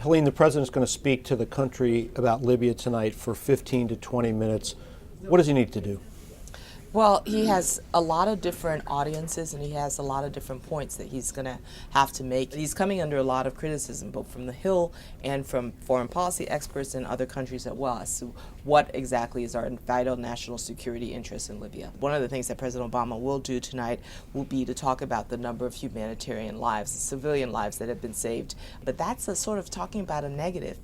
Helene, the president's going to speak to the country about Libya tonight for 15 to 20 minutes. What does he need to do? Well, he has a lot of different audiences and he has a lot of different points that he's going to have to make. He's coming under a lot of criticism, both from the Hill and from foreign policy experts in other countries as well, as to what exactly is our vital national security interests in Libya. One of the things that President Obama will do tonight will be to talk about the number of humanitarian lives, civilian lives that have been saved. But that's a sort of talking about a negative,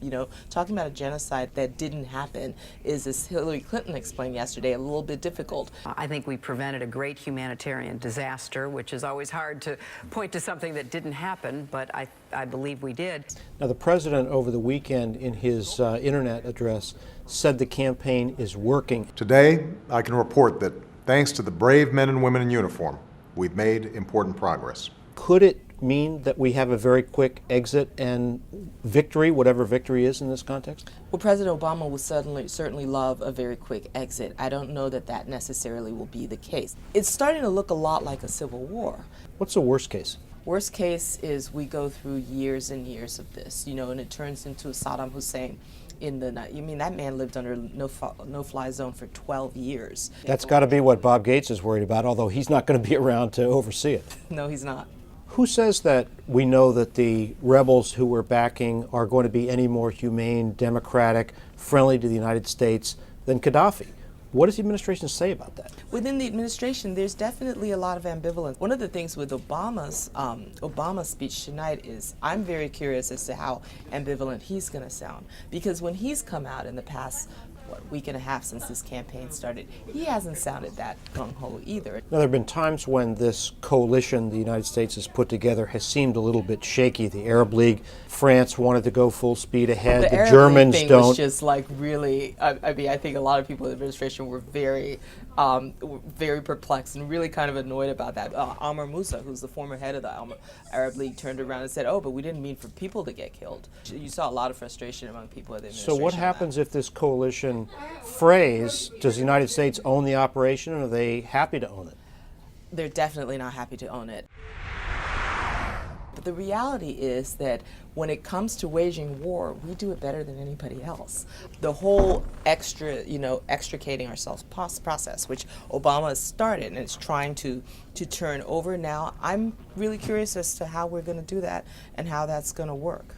talking about a genocide that didn't happen is, as Hillary Clinton explained yesterday, a little bit difficult. I think we prevented a great humanitarian disaster, which is always hard to point to something that didn't happen, but I believe we did. Now, the president over the weekend in his internet address said the campaign is working. Today, I can report that thanks to the brave men and women in uniform, we've made important progress. Could it mean that we have a very quick exit and victory, whatever victory is in this context? Well, President Obama will certainly love a very quick exit. I don't know that that necessarily will be the case. It's starting to look a lot like a civil war. What's the worst case? Worst case is we go through years and years of this, and it turns into Saddam Hussein in the night. That man lived under no-fly zone for 12 years. That's got to be what Bob Gates is worried about, although he's not going to be around to oversee it. No, he's not. Who says that we know that the rebels who we're backing are going to be any more humane, democratic, friendly to the United States than Gaddafi? What does the administration say about that? Within the administration, there's definitely a lot of ambivalence. One of the things with Obama's speech tonight is I'm very curious as to how ambivalent he's going to sound. Because when he's come out in the past week and a half since this campaign started, he hasn't sounded that gung-ho either. Now, there have been times when this coalition the United States has put together has seemed a little bit shaky. The Arab League, France wanted to go full speed ahead. The Arab Germans League thing don't. was just like really, I think a lot of people in the administration were very perplexed and really kind of annoyed about that. Amr Moussa, who's the former head of the Arab League, turned around and said, oh, but we didn't mean for people to get killed. You saw a lot of frustration among people in the administration. So what happens if this coalition frays? Does the United States own the operation, or are they happy to own it? They're definitely not happy to own it. But the reality is that when it comes to waging war, we do it better than anybody else. The whole extricating ourselves process, which Obama has started and is trying to turn over now, I'm really curious as to how we're going to do that and how that's going to work.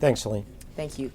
Thanks, Helene. Thank you.